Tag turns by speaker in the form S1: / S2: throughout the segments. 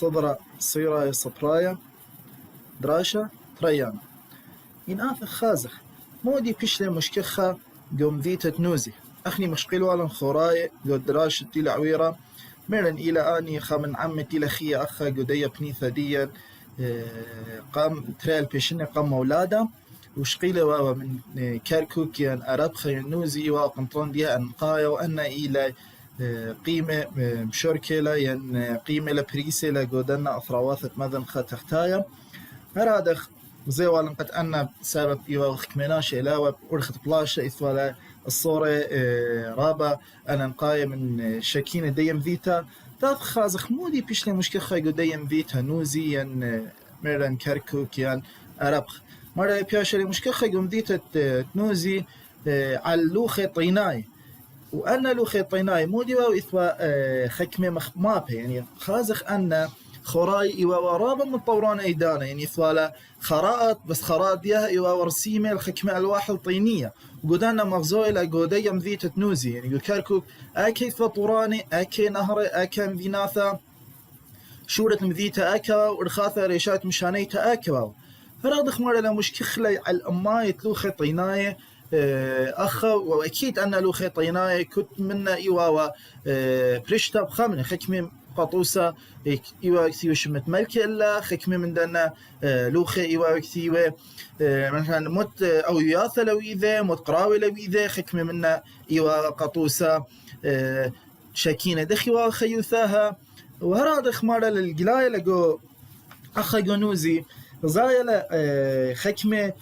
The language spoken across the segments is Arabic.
S1: صدرة صيرة صبرايا دراشة تريانا إن آث خازخ مودي بيشلي مشكخة قوم ذيتة نوزي أخني مشقيل والن خوراي قو دراشة دي العويرة ميرن إلى آني خامن عمتي لخي أخا قدية بنيثة ديا قام تريال بيشني قام مولادا وشقيلة واوا من كاركوكيان أراب خينوزي وقنطران ديها أنقايا وأن إلى قيمة مشوركلة ين قيمة لبريسة لجودنا أفراواثة مذن خاتختايا هرادخ زي والن قد أن سبب يوخك مناش إلاوة ورخت بلاشة إثوالا الصورة رابا أنا نقايا من شاكين ديم فيتا تاف خازخ مودي بيشلي مشكل خايقو ديم فيتا نوزي ين ميران كاركوك ين أرابخ مرة بياشلي مشكل خايقو مديتا تنوزي على لوخي طيناي وأنا لوخي طيناي مودي واو إثوا خكمة مخمابه يعني خازخ أن خراي إيوا ورابا مطوران أيدانا يعني إثوالا خراءات بس خراء ديها إيوا ورسيمة الخكمة الواح الطينية وقدانا مغزوة إلى قودية مذيتة نوزي يعني يقول كاركوك أكي فطوراني أكي نهر أكي مذيناثا شورة مذيتة أكا ورخاثة ريشات مشانيتة أكا فرادخ مرة لمشكخلي على الأماية لوخي طيناية أخا وأكيد أن لوخي طيناية كنت منا إيوا بريشتا بخامنة خكمة قطوسة إيوا كثيوة شمت ملكة إلا خكمة من دانا لوخي إيوا كثيوة مثلا مت أو ياثة لويذة مت قراوي لويذة خكمة منا إيوا قطوسة شاكينة دخيوة خيوثاها وهرادخ مرة للقلاية لقو أخا قنوزي زايلة خكمة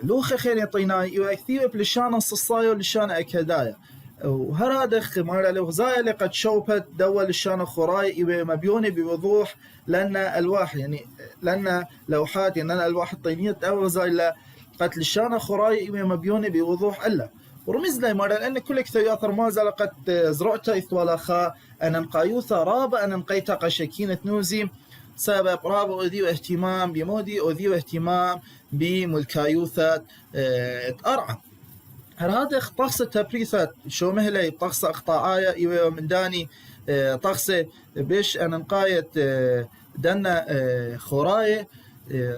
S1: لوخي خيري طيناي إيوا كثيوة بلشانة الصصاية ولشانة أكادايا وهرادخ مرة لو زايلة قد شوبت دول الشانة خراي إيوا مبيوني بوضوح لأن الواح يعني لأن لوحات يعني لأن الواح الطينية أو زايلة قد الشانة خراي إيوا مبيوني بوضوح إلا ورمز لي مرة لأن كل كثياثر ما زال قد زرعتها إثوالا خا أنا نقايوثا رابا أنا نقيتا قشاكينة نوزي سبب رابا أذيو اهتمام بمودي أذيو اهتمام بملكايوثات أرعى هذا طقس تبريثات شو مهلي طقس أقطاعية إيوه من داني طقس بيش أنا نقاية دنا خوراية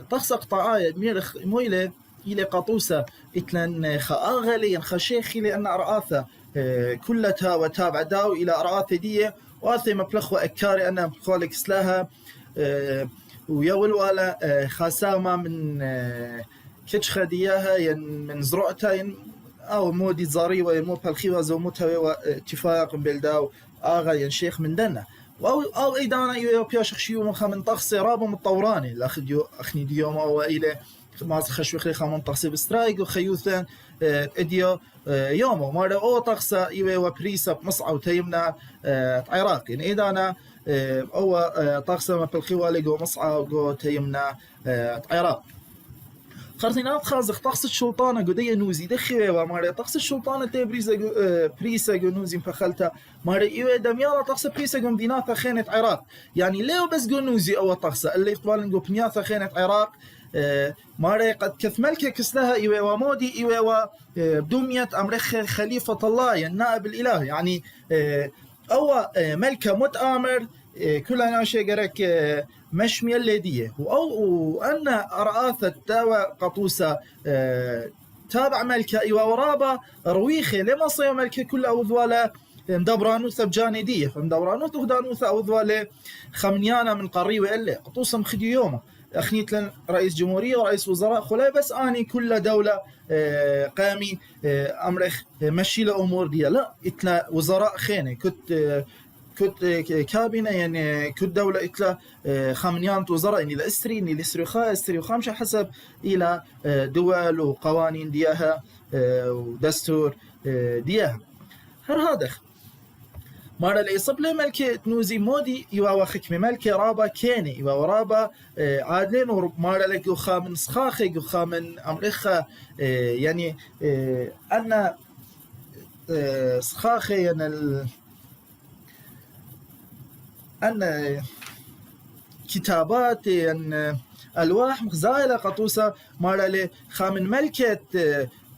S1: طقس أقطاعية ميرخ مويلة إلى قطوسة إتلن خاغلي خشيخي لأن أرآثة كلتها وتابع داو إلى أرآثة دي وآثة مبلخ أكاري أنا خالق سلاها ويول ولا خاسامة من كتش خدياها من زرعتها أو مودي زاريوة مو بالخيوة زومتها واتفاق بلداو آغا ينشيخ من دنا أو إيدانا يوبيا شخشيو مخا من طقس رابو مطوراني الأخديو أخني ديوم أو إلى ما خشوخلي خامن طقس بسترايق وخيوثان إديو يومو مرة أو طقس إيوه وبريسا بمصعو تيمنا عراق يعني إيدانا أو طقس ما بالخيوة لقو مصعو قو تيمنا عراق خرطينات خازخ طقس الشلطانة قدية نوزي دخيوة وماري طقس الشلطانة تي بريسا قو نوزي مفخلتا ماري إيوه دميالا طقس بريسا قو مديناثا خينة عراق يعني ليو بس قو نوزي أو طقس اللي يقبالن قو بنياثا خينة عراق ماري قد كثملك كسلها إيوه ومودي إيوه بدومية أمرخ خليفة الله يعني نائب الإله يعني أو ملكة متآمر كلها ناشي قرك مش ميلدية وأن أرآثة تاوى قطوسة تابع ملكة إيوا ورابا رويخي لما صيو ملكة كل أوذوالا مدبرانوثة بجاندية فمدبرانوثة وغدانوثة أوذوالا خمنيانا من قريوة إلا قطوسة مخدي يومه أخنيت لن رئيس جمهورية ورئيس وزراء خلاي بس أني كل دولة قامي أمرخ مشي لأمور دي لا إتلا وزراء خيني كنت كابينة يعني كنت دولة إتلا خامنيان وزراء يعني لإسري وخامشة حسب إلى دول وقوانين ديها ودستور ديها هذا مرة اللي يصب له ملكة نوزي مودي يوا خكمة ملكة رابا كيني يوا رابا عادلين ومرة لك يخا من صخاخي يخا من أمريخا يعني أن صخاخي أن كتابات أن ألواح مخزايلة قطوسة مرة لي خامن ملكة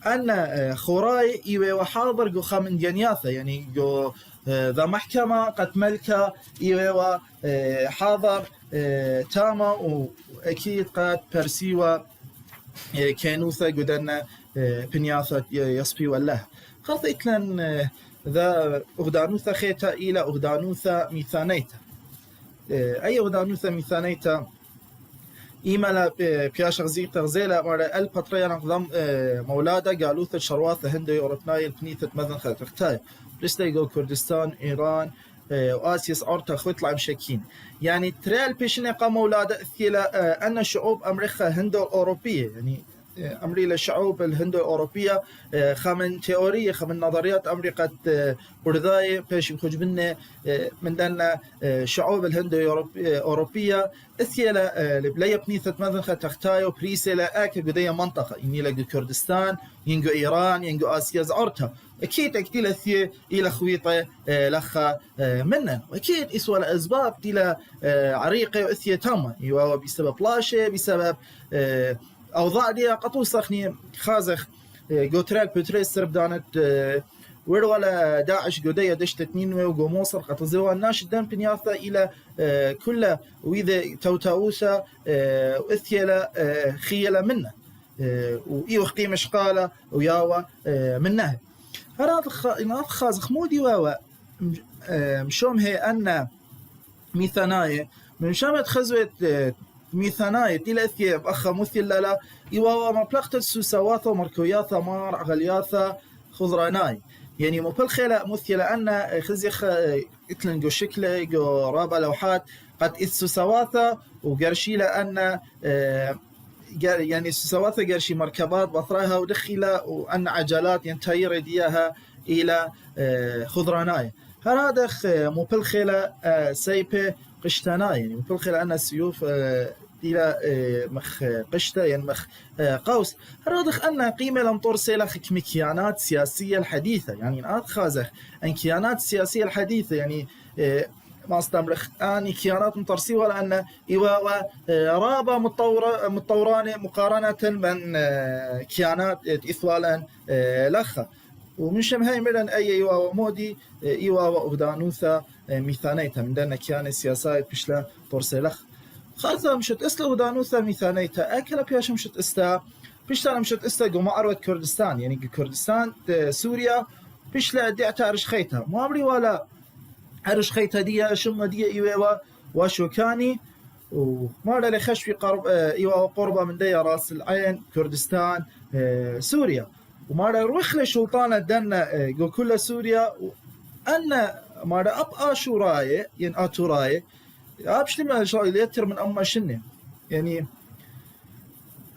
S1: أن خوراي إيوه وحاضر جو خامن جنياثة يعني جو ذا محكمة قد ملكة إيوا حاضر تاما وأكيد قد برسيوا كانوثا قدنا بنياثة يصبي والله خاصة إتلن ذا أغدانوثا خيتا إلى أغدانوثا ميثانيتا أي أغدانوثا ميثانيتا إيمالا بياشغ زيق تغزيلا مرة البطرية نقضم مولادة قالوثة شرواثة هندي أوروبناي البنيثة مذن خلقتاي برستيغو كردستان إيران وآسيس أورتا خويت لعم شاكين يعني تريال بيشنقة مولادة ثيلا أن شعوب أمريكا هندو أوروبية يعني أمري للشعوب الهندو أوروبية خمن تيورية خمن نظريات أمريكا برداي بيش بخوج من دنا شعوب الهندو أوروبية أثيلا لبلاي بنيثة مثلا تختايو بريسيلا أكي قدية منطقة إني لقى كردستان ينجو إيران ينجو آسيا زعرتها أكيد أكيد أثي إلى خويطة لخا منا وأكيد إسوا الأسباب إلى عريقة أثي تامة يوا بسبب لاشة بسبب أوضاع دي قطو سخني خازخ جوتراك بتريس سربدانت ولا داعش قدية دشت اتنين وجو مصر قطزوا الناش دم بنياثة إلى كل وإذا توتاوسا وإثيلا خيلا منه وإيوه قيمة شقالة وياوا منه هذا خازخ مودي واوا مشوم هي أن ميثاناية من شامت خزوة ميثاناية إلى أثياب أخا مثل لا إيوا مبلغت السوسواثة ومركوياثة مار عغلياثة خضراناي يعني مبلخلة مثل أن خزيخ إتلنجو شكله جو رابع لوحات قد السوسواثة وقرشي لأن يعني السوسواثة قرشي مركبات بطرها ودخلة وأن عجلات ينتهي ديها إلى خضراناي هذا مبلخلة سيبه قشتناي يعني مبلخلة أن السيوف إلى مخ قشتة يعني مخ قوس هرادخ أن قيمة لم ترسل كيانات سياسية الحديثة يعني خازخ أن كيانات سياسية الحديثة يعني ما استمرخ أني كيانات مترسية ولا أن إيوا رابة متطوران مقارنة من كيانات إثوالا لخا ومن شمهاي ملن أي إيوا مودي إيوا وأغدانوثا ميثانيتا من دنا كيان السياسات بشلا ترسلخ خاصة مشت استا ودانوثا ميثانيتا أكلا بياش مشت استا بيشتانا مشت استا جو معروة كردستان يعني كردستان سوريا بيشلا دي اعتارش خيتها مامري ولا عرش خيتها دي شمة دي إيوا وشوكاني ومارا لخش في قرب إيوا قربة من دي راس العين كردستان سوريا ومارا روخ لشلطانة دنا جو كل سوريا وأن مارا أبقى شوراي ين أتوراي أبشتي ما شاء الله يتر من أما شنة يعني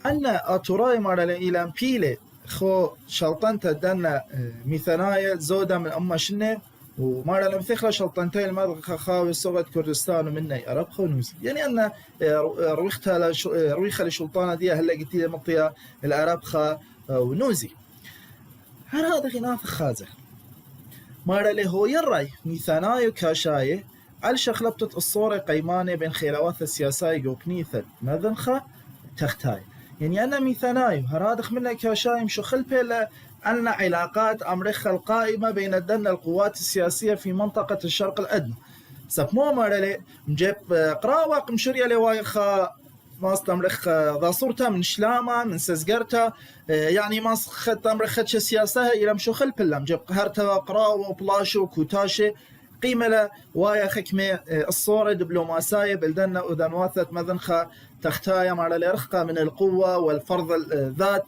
S1: أنا أتوراي مارا إلى بيلة خو شلطنت دنا ميثاناية زودة من أما شنة ومارا لم تخلى شلطنتين المرغ خاوي صوغة كردستان ومني أرب خونوس يعني أنا رويخة لشلطانة دي هلا قلت لي مطية العرب خا ونوزي هذا خناف خازر مارا له هو يراي ميثاناية كاشاية على شخلبتة الصورة قيمانة بين خيلوات السياسية جو كنيثة مذنخة تختاي يعني أنا ميثانايو هرادخ منك كاشايم شو خلبه لأن علاقات أمريكا القائمة بين الدن القوات السياسية في منطقة الشرق الأدنى سبمو مارلي مجيب قراوة مشوريا لوايخا ما استمرخ ذا صورتها من شلامة من سزقرتها يعني ما خدت أمريكا سياسة إلى مشو خلبه لم جيب قهرتها قراوة وبلاشو وكوتاشي قيمة لا وايا خكمة الصورة دبلوماسية بلدنا ودنواثة مذنخة تختايا على الإرخاء من القوة والفرض الذات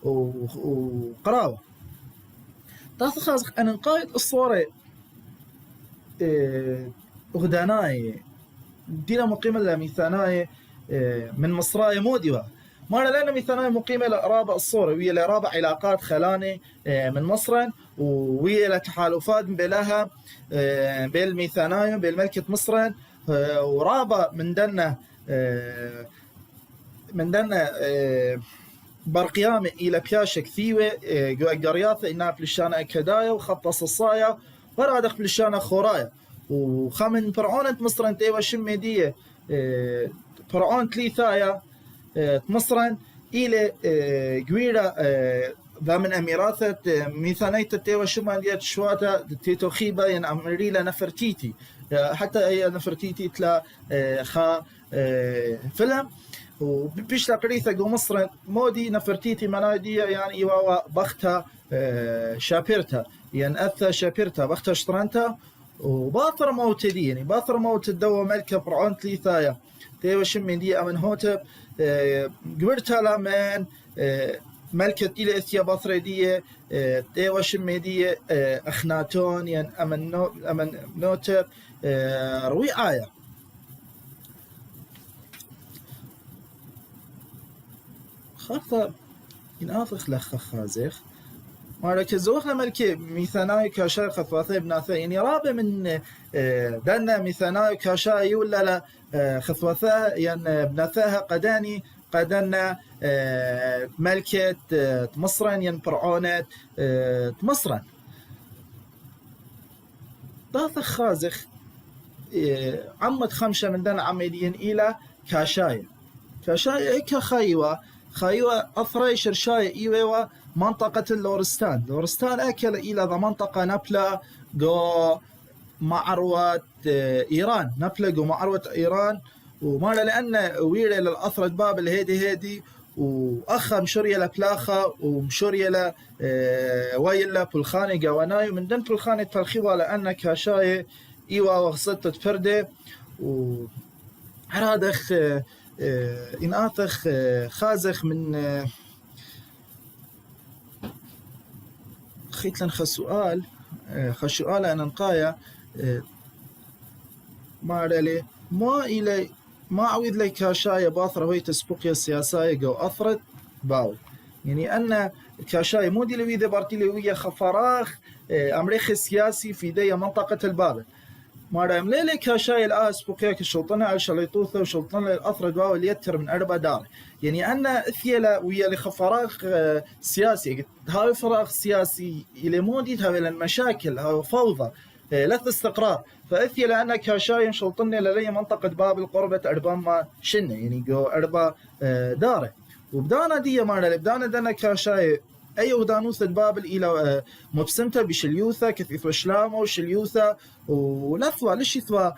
S1: وقراوة تاثخ أن نقايد الصورة أغداناي دينا مقيمة لميثاناي من مصراي موديوا مارا لنا ميثاناي مقيمة لأرابة الصورة ويا لأرابة علاقات خلاني من مصر ويا لتحالفات بلاها بالميثاناي بالملكة مصر ورابة من دنا برقيامة إلى بياشة كثيوة جو أقرياثة إنها بلشانة أكدايا وخط صصايا ورادخ بلشانة خورايا وخمن فرعونة مصر انتيوة شميدية فرعون تليثايا مصر إلى قويرة ذا من أميراثة ميثانيت تيوا شما ديت شواتا تيتو خيبا ين أمريلا نفرتيتي حتى هي نفرتيتي تلا خا فيلم وبيش لقريثة جو مصر مودي نفرتيتي منادي يعني يوا بختها شابرتا يعني أثا شابرتا بختها شطرنتا وباطر موت دي يعني باطر موت الدوا ملكة فرعون تليثايا تيوا شمين دي أمن هوتب قبرتا لمن ملكة إلى إثيا باطر دي تيوا شمين دي أخناتون يعني أمن نوتب روي آية خاطر ينافخ لخ خازخ مالك الزوخ ملكي ميثاناي كاشا خطواثي بناثي يعني رابع من دنا ميثاناي كاشا ولا لا خطواثا يعني بناثاها قداني قدنا ملكة مصرا ين فرعونة مصرا ضاث خازخ عمد خمسة من دنا عميدين إلى كاشاية كاشاية خايوة أثري شرشاية إيوة منطقة لورستان أكل إلى ذا منطقة نبلة جو معروة إيران نبلة جو معروة إيران وما لأن ويرة للأثرة بابل هيدي وأخا مشورية لبلاخة ومشورية ل ويلا بلخانة جواناي من دن بلخانة تلخيوة لأن كاشاية إيوة وغصتة فردة وهرادخ إناثخ خازخ من خيت لن خسؤال أنا نقايا ما رلي ما إلي ما عويد لي كاشاية باثرة هوي تسبقية سياسية جو أثرت باو يعني أن كاشاية مودي لوي ذا بارتي لوية خفراخ أمريخي سياسي في دي منطقة البابل مارام ليلي كاشاي الآس بوكيك الشلطنة على شليطوثة وشلطنة الأثر دواو اللي يتر من أربع دار يعني أنا إثيلا ويا لخفراغ سياسي هاي فراغ سياسي اللي مودي هاي المشاكل هاي فوضى لا استقرار فإثيلا أنا كاشاي شلطنة للي منطقة بابل قربة أربع ما شنة يعني جو أربع داره وبدانا دي مارا بدانا دنا كاشاي أي ودانوث بابل إلى مبسمته بشليوثة كثيث وشلامه وشليوثة ولثوة ليش يثوى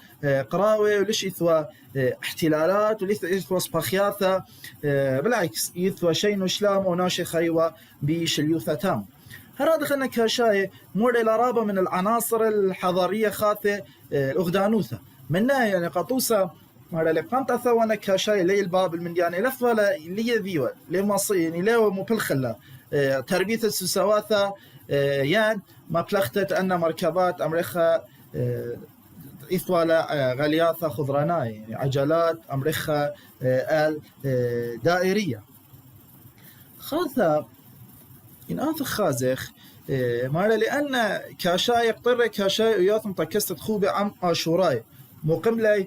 S1: قراوي وليش يثوى احتلالات وليش يثوى سباخياثة بالعكس يثوى شين وشلامه وناشي خيوة بشليوثة تام هذا دخلنا كاشاي مور إلى رابة من العناصر الحضارية خاثة الأغدانوثة منها يعني قطوسة مرة لقنت أثوانا كاشاي لي البابل من يعني لثوة لي ذيوة لي مصي يعني لي مبلخلة تربية السوسواثة يان ما بلغتت أن مركبات أمريكا إثوالة غلياثة خضراناي يعني عجلات أمريكا دائرية خاثة إن أنت خازخ مالا لأن كاشاي يقتر كاشاي وياثم تكست خوبة عم آشوراي مقيم لي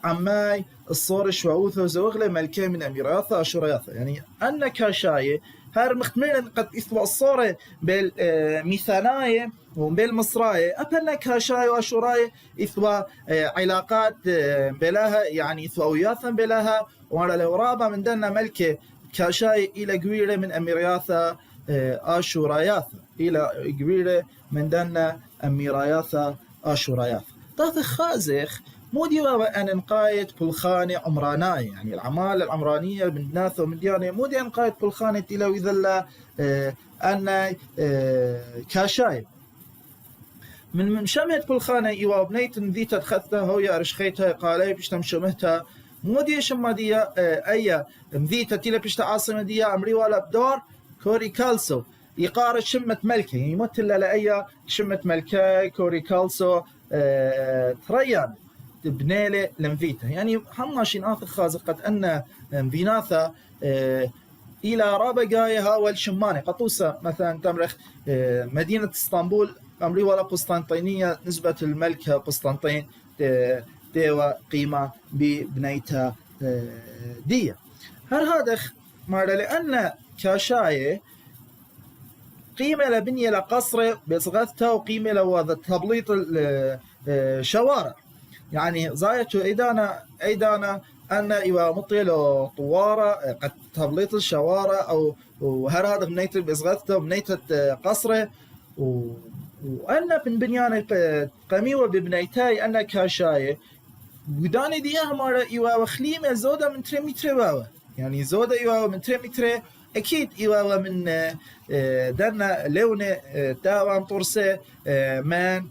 S1: عماي الصور شواوثة وزوغلة ملكي من أميراثة آشوراياثة يعني أن كاشاي هار مختمرا قد إثوى الصورة بالميثاناية وبالمصراية أبنا كاشاي وأشوراي إثوى علاقات بلاها يعني إثوى وياثا بلاها وعلى الورابة من دنا ملكة كاشاي إلى قويرة من أميراثة آشوراياثا إلى قويرة من دنا أميراياثا آشوراياثا ضغط خازخ مودي أن نقايد بلخانة عمرانية يعني الأعمال العمرانية من ناث ومن ديانة مودي أن نقايد بلخانة إلى وذلا أن كاشاي من شمهت بلخانة إيوا بنيت ذي تدخثها هو يا رشخيتها قالي بشتم شمهتها مودي شما دي أي مذيتة تيلا بشتا عاصمة دي أمري ولا بدور كوري كالسو يقارد شمة ملكة يعني يمثل لأي شمة ملكة كوري كالسو تريان بنيلة لمفيتا يعني هماشين آثر خازقت أن بيناثا إلى رابقايا هاول شماني قطوسة مثلا تمرخ مدينة اسطنبول أمري ولا قسطنطينية نسبة الملكة قسطنطين ديوة قيمة ببنيتها دية هذا مرة لأن كاشاية قيمة لبنية لقصر بصغثتها وقيمة لوذا تبليط الشوارع يعني زايته أيدانا أن إيوا مطيلو طوارة قد تبليط الشوارع أو وهر هذا بنيت بإصغاثته بنيت قصره وأن بن بنيان قميوة ببنيتاي أن كاشاية وداني ديها مرة إيوا وخليمة زودة من 3 متر واوا يعني زودة إيوا من 3 متر أكيد إيوا من دنا لونة تاوان طرسة من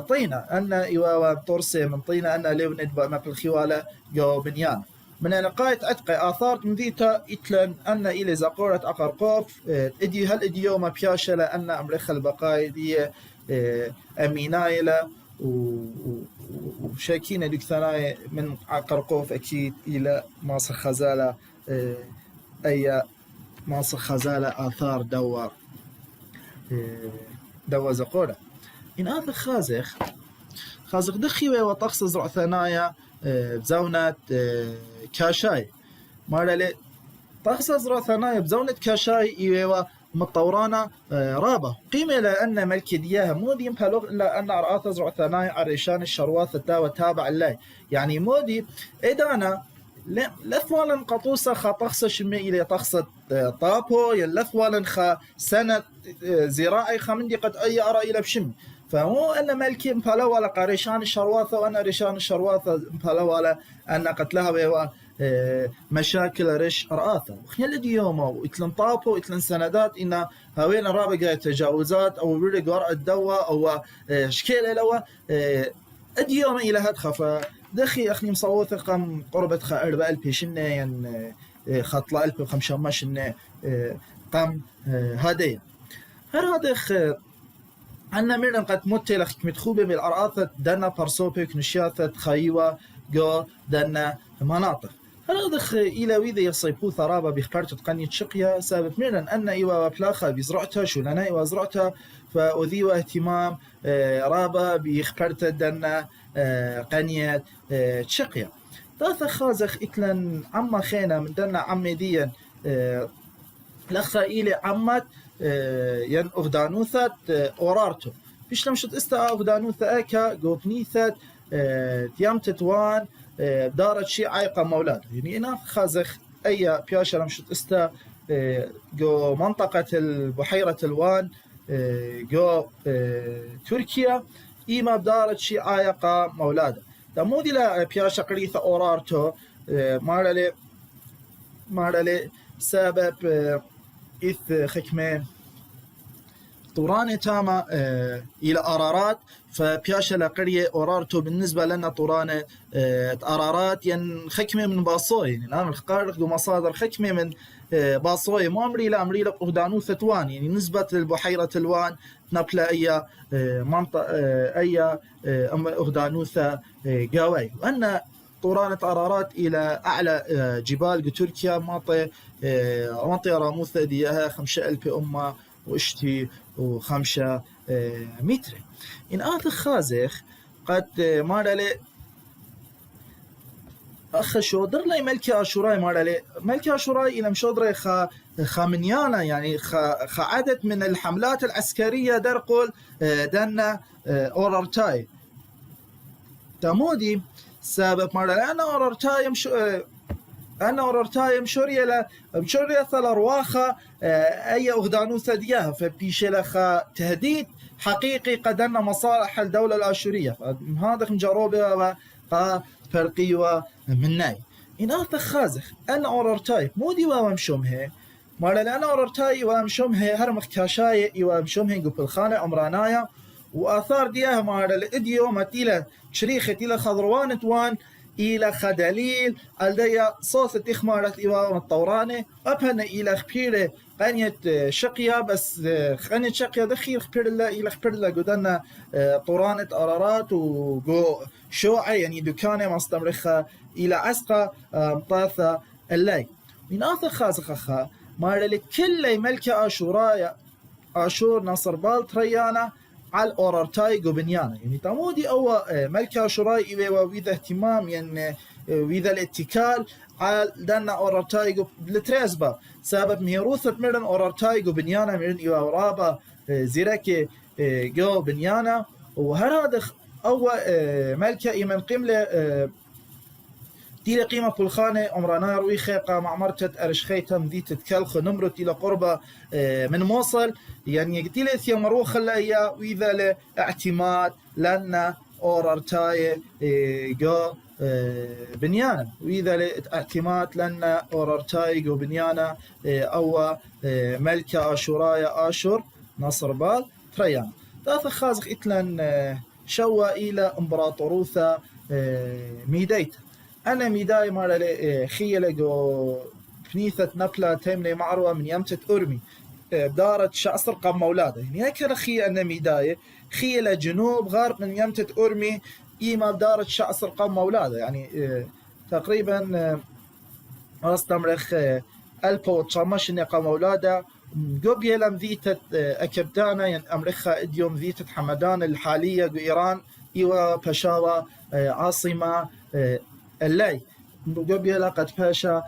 S1: طينة أن إيوا طرسة من طينة أن لونة مقل خوالة جو بنيان من نقاية أتقى آثار من ذيتا إتلن أن إلى زقورة أقرقوف إدي هل إدي يوم بياشلة أن أمريخ البقايا دي أمينايلة وشاكينا دكتناي من قرقوف أكيد إلى ماصر خزالة أي ماصر خزالة آثار دوا زقورة إن هذا خازق دخيوة وطقس زرع ثنايا بزونة كاشاي مارلي طقس زرع ثنايا بزونة كاشاي إيوة مطورانا رابة قيمة لأن ملك دياها مودي مبالغ إلا أن رآت زرع ثنايا عريشان الشرواث التاوى تابع الله يعني مودي إدانا لثوالا قطوسة خا طقس شمي إلي طقس طابو يلثوالا خا سنة زراعي خا مندي قد أي أرى إلى بشمي فهو أن ملكي مبالغ على قريشان الشرواثة وأنا ريشان الشرواثة مبالغ على أن قتلها بيوا مشاكل رش رآثة وخيال دي يومه وإتلن طابو وإتلن سندات إن هاوين رابقة تجاوزات أو برق ورق الدواء أو شكيل لوا أدي يوم إلى هدخة فدخي أخني مصوثة قم قربة خائر بألبي شنة ين خطلة ألبي وخمشة ماشنة قم هادية هر هادخ أنا مرن قد متلخ متخوبة بالأرآثة دنا برسوبك نشياثة خايوة جو دنا مناطق هذا إلى ويذا يصيبو ثرابة بخبرت تقنية شقيا سبب مرن أن إيوا بلاخة بزرعتها شو لنا إيوا زرعتها فأذيوا اهتمام رابة بخبرت دنا قنية شقيا ثلاثة خازخ إتلن عما خينا من دنا عمديا لخا إلي عمت ين أغدانوثة أورارتو بيش لمشت استا أغدانوثة أكا قوبنيثة تيام تتوان دارت شي عايقة مولاد يعني أنا خازخ أي بياشة لمشت استا جو منطقة البحيرة الوان جو تركيا إيما بدارت شي عايقة مولادة تمودي لا بياشة قريثة أورارتو مارلي سبب إث خكمان طورانة تاما إلى أرارات فبياشة لقرية أورارتو بالنسبة لنا طورانة أرارات ين خكمة من باصوي يعني نعم الخقارق ومصادر خكمة من باصوي ما أمري لا أمري لك أغدانوثة وان يعني نسبة البحيرة الوان نبلا أي منطقة أي أغدانوثة قاوي وأن طورانة أرارات إلى أعلى جبال تركيا منطقة راموثة ديها 5000 أمة واشتي و5 متر إن آت خازخ قد مارلي أخ شودر لي ملكي أشوراي مارلي ملكي أشوراي إلى مشودر خامنيانا يعني عدد من الحملات العسكرية درقل دنا أورارتاي تمودي سبب مارلي أنا أورارتاي مشورية ثلرواخة أي أغدانوثة ديها فبيش لخا تهديد حقيقي قدرنا مصالح الدولة الآشورية هذا مجروبة فرقية مناي إن أثق خازخ أنا أورارتاي مودي وامشومه مارلا أنا أورارتاي وامشومه هرمخ كاشاي وامشومه قبل خانة عمرانايا وآثار ديها مارلا إديو متيلة شريخة إلى خضروان توان إلى خدليل الديا صوص تخمارت إيوا الطورانة أبهنا إلى خبيرة قنية شقيا بس قنية شقيا دخيل خبير إلى خبير قدنا طورانة أرارات وجو شوعي يعني دكانة مستمرخة إلى عسقة مطاثة اللي من آثر خازخها مارلي كل ملكة أشور نصر بالت ريانا على أورارتاي قبنيانا يعني تمودي أو ملكة أشوراي وإذا اهتمام يعني وإذا الاتكال على دنا أورارتاي بالتريزبا سبب ميروثة مرن أورارتاي قبنيانا مرن إيوا ورابا زيركي جو بنيانا وهذا أو ملكة إيمان قملة دي قيمة بولخانة عمرنا رويخة قام عمرتت أرشخيتا مذيت تكلخ نمرت إلى قربة من موصل يعني قتيلة ثيا مروخ اللي وإذا اعتماد لنا أوررتاي جو بنيانا وإذا اعتماد لنا أوررتاي جو بنيانا أو ملكة آشورايا آشور نصر بال تريانا ذات خازق إتلان شوى إلى إمبراطوروثا ميديتا أنا ميداي مالا خيلة جو بنيثة نبلة تيمني معروة من يمتة أرمي دارت شعصر قام مولاده يعني هكذا خي أنا ميداي خيلة جنوب غرب من يمتة أرمي إيما دارت شعصر قام مولاده يعني تقريبا أستمرخ ألبو وتشامش إني قام مولاده قبل لم ذيتة أكبدانا يعني أمريكا إديوم ذيتة حمدان الحالية بإيران إيوا بشاوة عاصمة اللي قبل قد باشا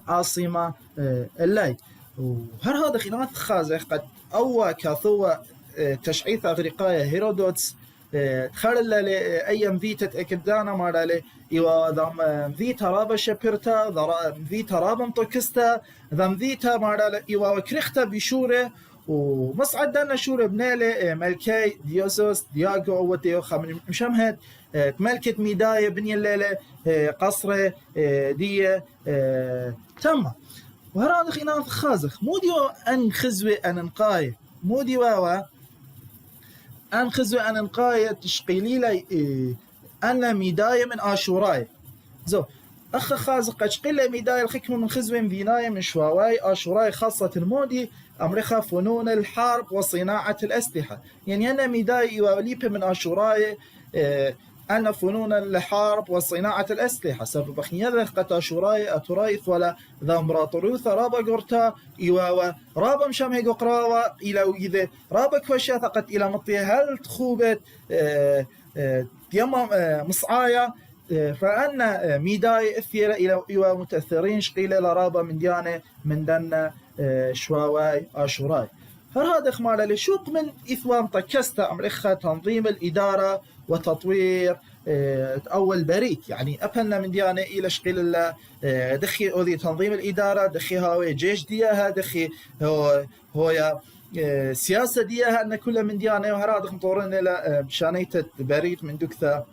S1: عاصمة اللي وهر هذا خلاف خازق قد أو كثوة تشعيث أغريقية هيرودوتس تخلل أيام ذيتة أكبدانا مارالي إيوا ذم ذيتا رابا شبرتا ذيتا رابا مطوكستا ذم ذيتا مارالي إيوا وكريختا بشورة ومصعد دانا شورة بنالي ملكي ديوسوس دياغو وديوخا من مشمهد ملكة ميداية بني الليلة قصرة دية تم وهذا خلاف خازخ موديو أن خزوة أن نقاية مودي واوا أن خزوة أن نقاية تشقيلي لي أن ميداية من آشوراي زو أخ خازق أشقيل ميداية الحكمة من خزوة من فيناية من شواواي آشوراي خاصة المودي أمريكا فنون الحرب وصناعة الأسلحة يعني أنا ميداية وليبة من آشوراي أن فنون الحرب وصناعة الأسلحة سبب خنيذة قد آشوراي أترايث ولا ذا امبراطوريوث رابا قرتا إيوا رابا مشامه قراوة إلى إذا رابا كوشيا ثقت إلى مطية هل تخوبت يما مصعايا فأن ميداي أثير إلى إيوا متأثرين شقيلة لرابا من ديانة من دنا شواواي آشوراي فهذا خمالة لشوق من إثوان طكستا أمريكا تنظيم الإدارة وتطوير أول بريد يعني أبنى من ديانة إلى شقيل الله دخي أوذي تنظيم الإدارة دخي هاوي جيش ديها دخي هو سياسة ديها أن كل من ديانة وهرادخ مطورين إلى شانيتة بريد من دكثة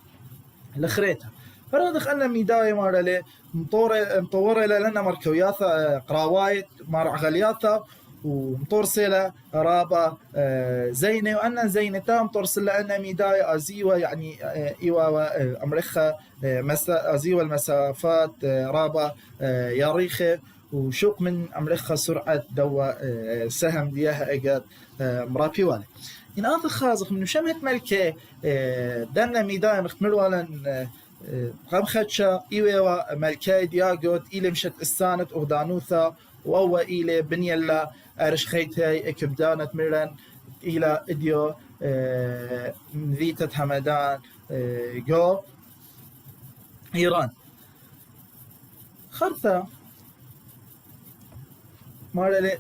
S1: لخريتها فرادخ أن ميداية مارلي مطورة لنا مركوياثة قراوايت مارع غلياثة ومطور سيلا رابا زينة وأن زينة تام ترسل لأن ميداية أزيوة يعني إيوا أمريكا أزيوة المسافات رابا ياريخة وشوق من أمريكا سرعة دوا سهم ديها أجد مرابي والي إن هذا خازق من شمهة ملكة دنا ميداية مختمل ولا قام خدشة إيوا ملكة دياغوت إلي مشت السانة أغدانوثا وأو إلى بني الله أرش خيتي كبدانة ميران إلى إديو ذيتة همدان جو إيران خرثة مارلي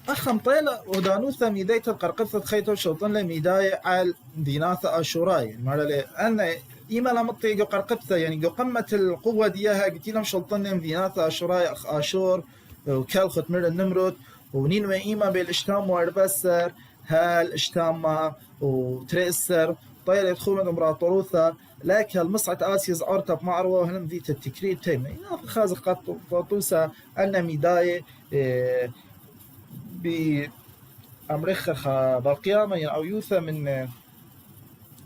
S1: أخم طيلة ودانوثة ميداية القرقثة خيتو شوطن لميداية على ديناثة أشوراي مارلي أنا إيما لمطي جو قرقثة يعني جو قمة القوة ديها قلت لهم شوطن لمديناثة أشوراي أشور وكالخت مر النمرود ونين وإيما بالإشتام واربسر هال إشتام وتريسر طير يدخلون إمبراطوروثا لكن المصعد آسيز عرتب معروة وهلم ذيت التكريت تيمة خازق قطوسة أن ميداية بأمريكا بالقيامة أو يوثا من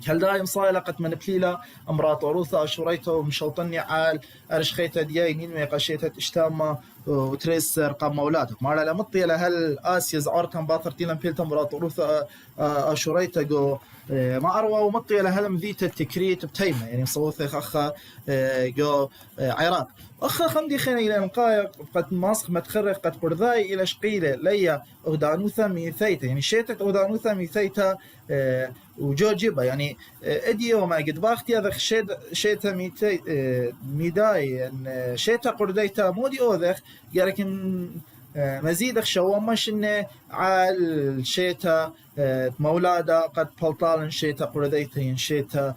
S1: هل دايم صايلة قد من بليلة امبراطوروثا أشوريته ومشوطني عال أرشخيته دياينين ويقشيته اشتامة وتريسر قام مولاتك مالا لمطي لهل آسيز عرتهم باثرتين بيلتا امبراطوروثا أشوريته جو ما أروى ومطي لهلم ذيت التكريت بتيمة يعني صوثي أخا جو عراق أخا خمدي خينا إلى مقايا قد ماسخ متخرق قد برذاي إلى شقيلة ليا أغدانوثا ميثيتا يعني شيتت أغدانوثا ميثيتا وجو جيبا يعني اديو ما قد باختي هذا شيتا ميداي يعني شيتا قرديتا مودي اوذخ لكن مزيد شو مش انه عال شيتا مولادا قد بلطال شيتا قرديتا شيتا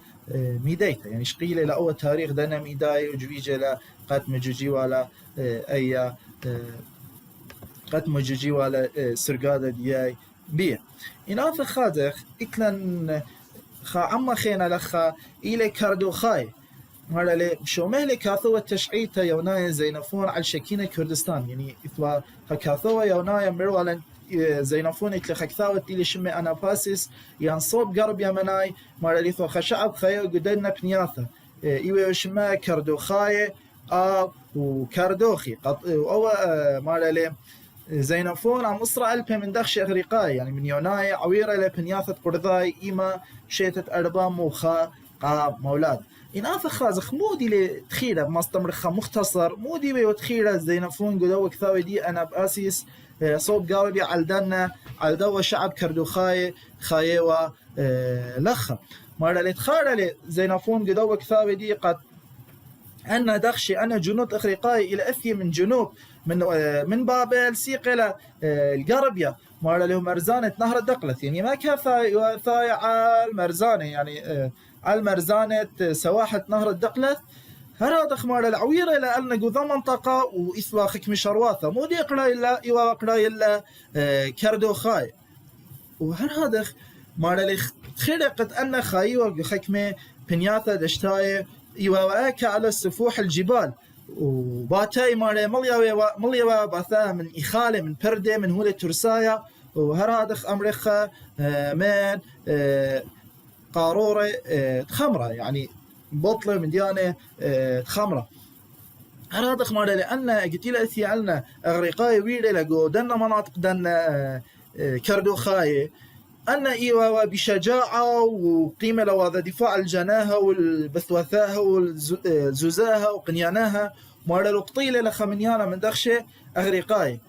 S1: ميديتا يعني شقيلة لأول تاريخ دنا ميداي وجويجة لقد مجوجي ولا أي قد مجوجي ولا سرقادة دياي بيه إن آف خادخ إكلن خا عما خينا لخا إلي كاردو خاي مرة لي شو مهلك كاثوة تشعيتا يونايا زينفون على شكينة كردستان يعني إثوا كاثوة يونايا مروالا زينفون إتلي خكثاوة إلي شمي أنا باسس يعني صوب قرب يمناي مرة لي ثوا خشعب خايا قدرنا بنياثا إيوه شما كاردو خاي وكاردوخي أو مرة لي زينفون عم أسرع ألبي من دخش إغريقاي يعني من يوناي عويرة لبنياثة قرضاي إيما شيتت أربام وخا مولاد إن آف خازخ مودي لتخيلة بمستمرخة مختصر مودي بيوتخيلة زينفون قدوة كثاوي دي أنا بأسيس صوب قاربي على دوا شعب كردوخاي خايوة لخا مرة لتخارة زينفون قدوة كثاوي دي قد أنا دخشي أنا جنود إفريقيا إلى أثي من جنوب من بابل سيق إلى القربية مرة له مرزانة نهر الدقلث يعني ما كفى ثاي على المرزانة يعني على مرزانة سواحة نهر الدقلث هرادخ مرة العويرة إلى أن جوذا منطقة وإثواخك مشرواثة مو دي قرأ إلا إيوا قرأ إلا كردو خاي وهرادخ مرة لخ خلقت أن خايوة حكمة بنياثة دشتاية يواك على سفوح الجبال وباتاي مالي مليوا باثا من إخالة من بردة من هولة ترسايا وهرادخ أمريخا من قارورة تخمرة يعني بطلة من ديانة تخمرة هرادخ مالي لأن قتيلة أثي عنا أغريقاي ويلة لقو دنا مناطق دنا كردوخاي أن إيوا بشجاعة وقيمة لوذا دفاع الجناها والبثوثاها والزوزاها وقنياناها مارا لو قطيلة لخمنيانا من دخشة أغريقاي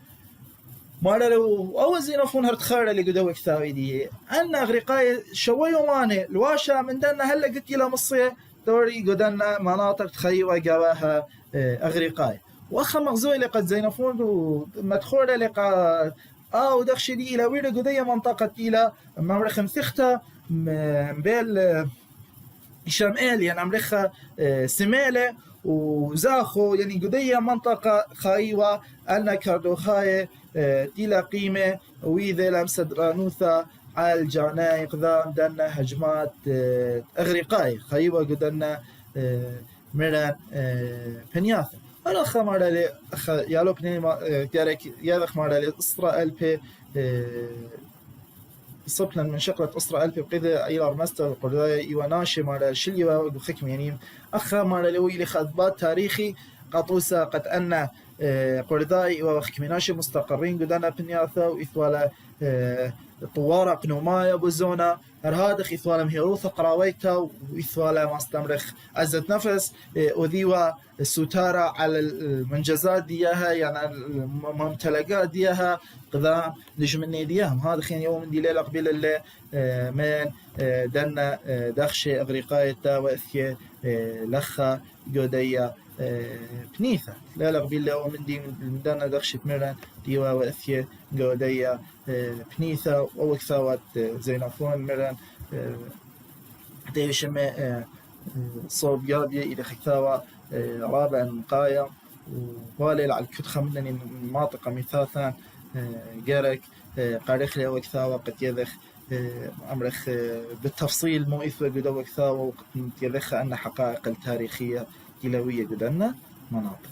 S1: مارا لو أول زينفون هرتخارة اللي قدوة كثاوي دي أن أغريقاي شوي وماني الواشا من دانا هلا قلت إلى مصية دوري قدنا مناطق تخيوة قواها أغريقاي وأخا مغزوي لقد زينفون ومدخولة لقد ودخش دي إلى ويرة قدية منطقة إلى ممرخ ثختة بيل شمال يعني ممرخ سمالة وزاخو يعني قدية منطقة خايوة أن كاردوخاي إلى قيمة وإذا لم سدرانوثا على الجعناء قدام دنا هجمات أغريقاي خايوة قدنا مران بنياثا الأخ مارالي أخ يالو بني جارك يالخ مارالي إسرائيل بي صبنا من شقلة إسرائيل بي بقيدة إلى رمستر قرداي إيواناشي مارالي شليوا وخكم يعني أخ مارالي ويلي خذبات تاريخي قطوسة قد أن قرداي وخكميناشي مستقرين قدنا بنياثا وإثوالا طوارة قنومايا بوزونا هرهادخ إثوالا مهيروثة قراويتا وإثوالا مستمرخ عزت نفس وذيوا السوتارة على المنجزات ديها يعني الممتلكات ديها قدام نجمني ديهم هذا خين يوم دي ليلة قبل اللي من دنا دخشة أغريقايتا وإثيا لخا جودية بنيثة ليلة قبل يوم دي من دنا دخشة مران ديوا وإثيا جودية بنيثة ووكثاوات زينفون مران ديشمي صوب يابي إلى خكثاوة رابع المقايا ووالي على الكتخة منني مناطق مثاثا جارك قارخ لي وكثاوة قد يذخ أمرخ بالتفصيل مو إثوى قدوة وكثاوة وقد يذخ أن حقائق التاريخية تلوية قدنا مناطق